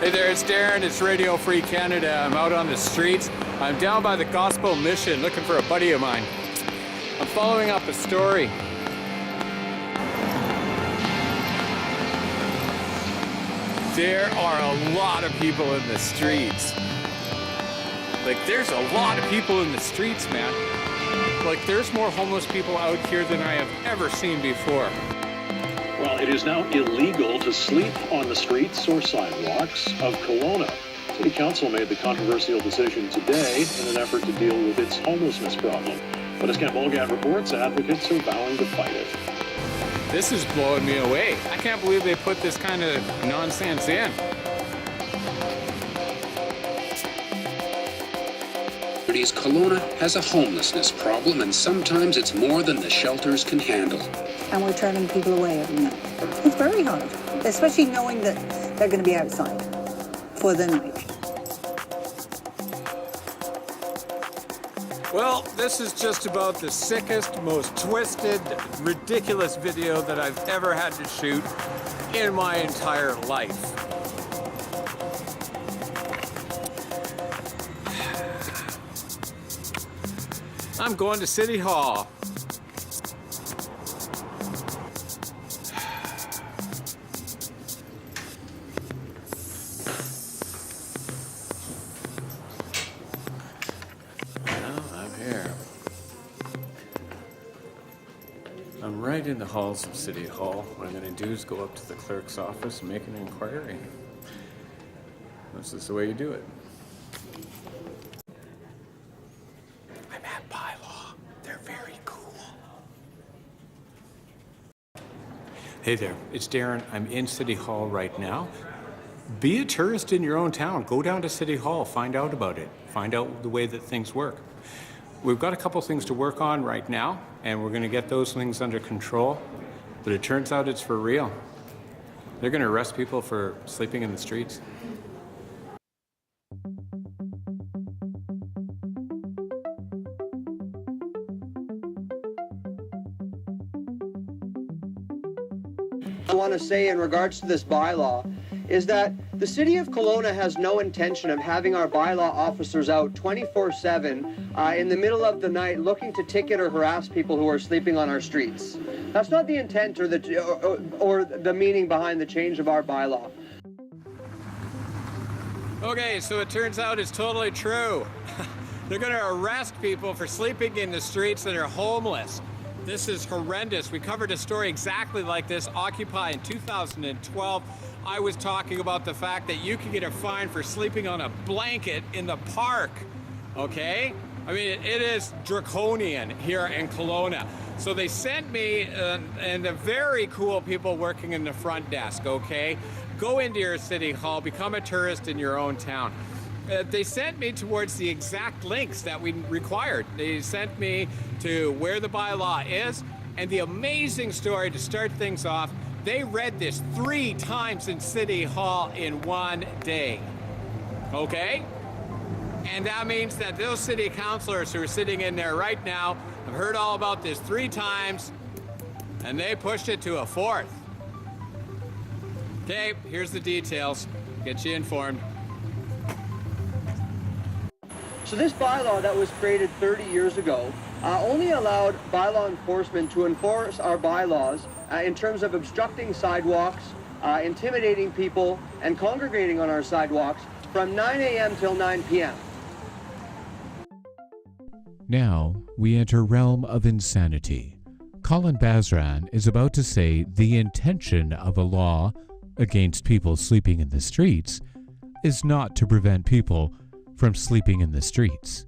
Hey there, it's Darren. It's Radio Free Canada. I'm out on the streets. I'm down by the Gospel Mission looking for a buddy of mine. I'm following up a story. There are a lot of people in the streets. Like, there's a lot of people in the streets, man. Like, there's more homeless people out here than I have ever seen before. Well, it is now illegal to sleep on the streets or sidewalks of Kelowna. City Council made the controversial decision today in an effort to deal with its homelessness problem. But as Camp Olgat reports, advocates are vowing to fight it. This is blowing me away. I can't believe they put this kind of nonsense in. Kelowna has a homelessness problem, and sometimes it's more than the shelters can handle. And we're turning people away every night. It's very hard, especially knowing that they're going to be outside for the night. Well, this is just about the sickest, most twisted, ridiculous video that I've ever had to shoot in my entire life. I'm going to City Hall. I'm right in the halls of City Hall. What I'm going to do is go up to the clerk's office and make an inquiry. This is the way you do it. I'm at bylaw. They're very cool. Hey there, it's Darren. I'm in City Hall right now. Be a tourist in your own town. Go down to City Hall, find out about it. Find out the way that things work. We've got a couple things to work on right now, and we're going to get those things under control. But it turns out it's for real. They're going to arrest people for sleeping in the streets. I want to say in regards to this bylaw is that the City of Kelowna has no intention of having our bylaw officers out 24/7 in the middle of the night looking to ticket or harass people who are sleeping on our streets. That's not the intent or the meaning behind the change of our bylaw. Okay, so it turns out it's totally true. They're going to arrest people for sleeping in the streets that are homeless. This is horrendous. We covered a story exactly like this, Occupy in 2012. I was talking about the fact that you can get a fine for sleeping on a blanket in the park, okay? I mean, it is draconian here in Kelowna. So they sent me and the very cool people working in the front desk, okay? Go into your City Hall, become a tourist in your own town. They sent me towards the exact links that we required. They sent me to where the bylaw is, and the amazing story to start things off, they read this 3 times in City Hall in one day, okay? And that means that those city councilors who are sitting in there right now have heard all about this 3 times, and they pushed it to a 4th. Okay, here's the details. Get you informed. So this bylaw that was created 30 years ago only allowed bylaw enforcement to enforce our bylaws in terms of obstructing sidewalks, intimidating people, and congregating on our sidewalks from 9 a.m. till 9 p.m. Now we enter realm of insanity. Colin Basran is about to say the intention of a law against people sleeping in the streets is not to prevent people from sleeping in the streets.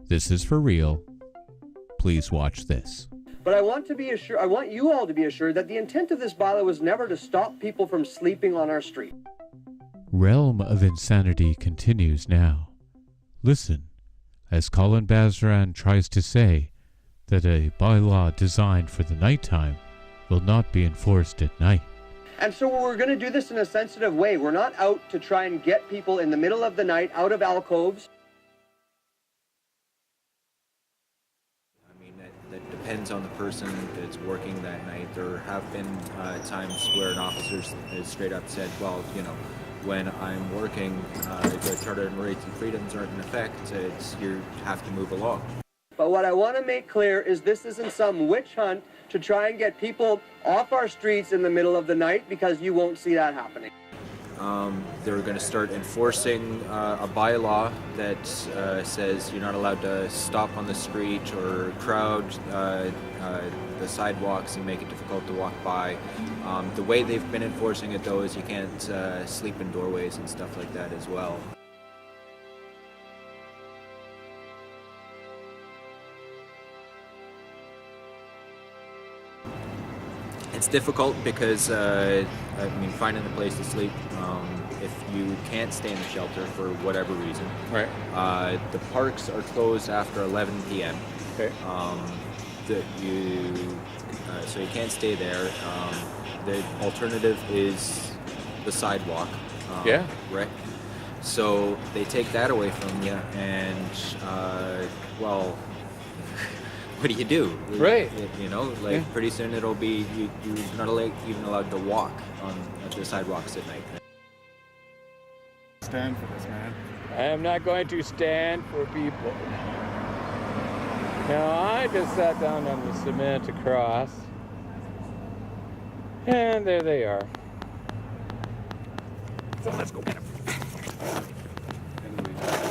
This is for real. Please watch this. But I want you all to be assured that the intent of this bylaw was never to stop people from sleeping on our street. Realm of insanity continues now. Listen as Colin Basran tries to say that a bylaw designed for the nighttime will not be enforced at night. And so we're going to do this in a sensitive way. We're not out to try and get people in the middle of the night out of alcoves. I mean, that depends on the person that's working that night. There have been times where an officer has straight up said, well, you know, when I'm working, the Charter and Rights and Freedoms aren't in effect. You have to move along. But what I want to make clear is this isn't some witch hunt to try and get people off our streets in the middle of the night, because you won't see that happening. They're going to start enforcing a bylaw that says you're not allowed to stop on the street or crowd the sidewalks and make it difficult to walk by. The way they've been enforcing it, though, is you can't sleep in doorways and stuff like that as well. It's difficult because, finding a place to sleep, if you can't stay in the shelter for whatever reason. Right. The parks are closed after 11 p.m. Okay. So you can't stay there. The alternative is the sidewalk. Yeah. Right. So they take that away from you, and well, what do you do? Right. Pretty soon it'll be you're not even allowed to walk on the sidewalks at night. Stand for this, man. I am not going to stand for people. Now, I just sat down on the cement across, and there they are. So let's go get them.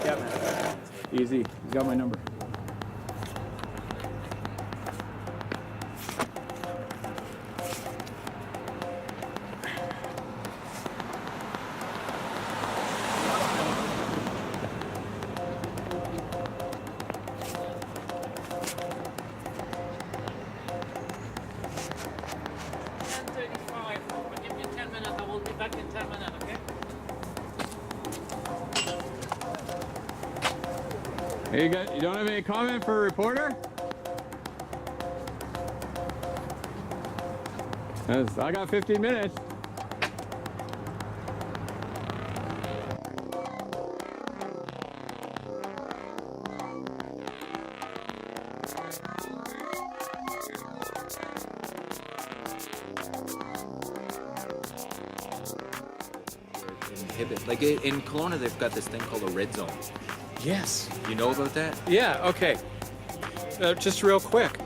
Yeah, man. Easy. You got my number. Hey, you don't have any comment for a reporter? I got 15 minutes. Like in Kelowna, they've got this thing called a red zone. Yes. You know about that? Yeah, okay. Just real quick.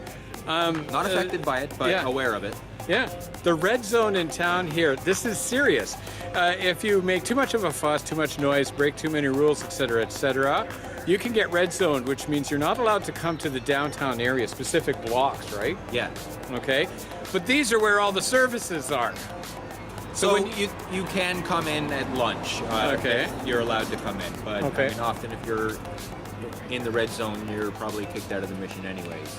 Not affected by it, but aware of it. Yeah. The red zone in town here, this is serious. If you make too much of a fuss, too much noise, break too many rules, etc., you can get red zoned, which means you're not allowed to come to the downtown area, specific blocks, right? Yeah. Okay. But these are where all the services are. So you can come in at lunch. Okay. You're allowed to come in, but okay. Often if you're in the red zone, you're probally kicked out of the mission anyways.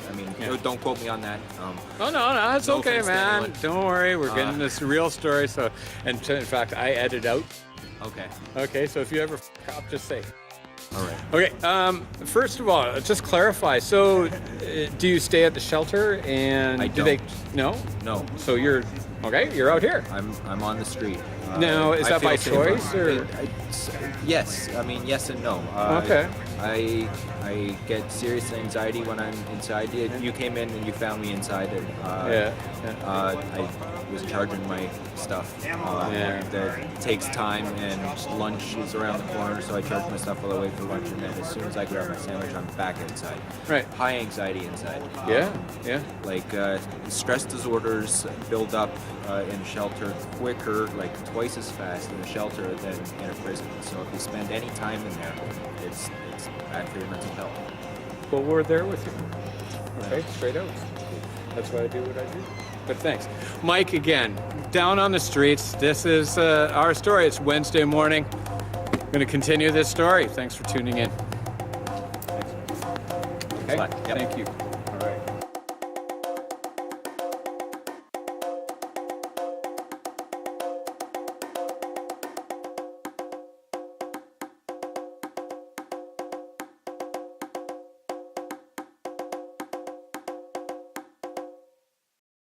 Don't quote me on that. No, it's no okay, man. Don't worry, we're getting this real story. So, and in fact, I edit out. Okay. Okay, so if you ever f*** up, just say. All right. Okay. First of all, just clarify. So, do you stay at the shelter? And I do don't. No. No. So you're out here. I'm on the street. Now, is that by choice or? Yes. Yes and no. Okay. I get serious anxiety when I'm inside. You came in and you found me inside, and I was charging my stuff. That takes time, and lunch is around the corner, so I charge my stuff while I wait for lunch, and then as soon as I grab my sandwich, I'm back outside. Right. High anxiety inside. Yeah. Like stress disorders build up in shelter quicker, like twice as fast in a shelter than in a prison. So if you spend any time in there, it's bad for your mental health. Well, we're there with you. Okay, straight out. That's why I do what I do. But thanks. Mike, again, down on the streets. This is our story. It's Wednesday morning. I'm going to continue this story. Thanks for tuning in. Thanks. Okay, Yep. Thank you.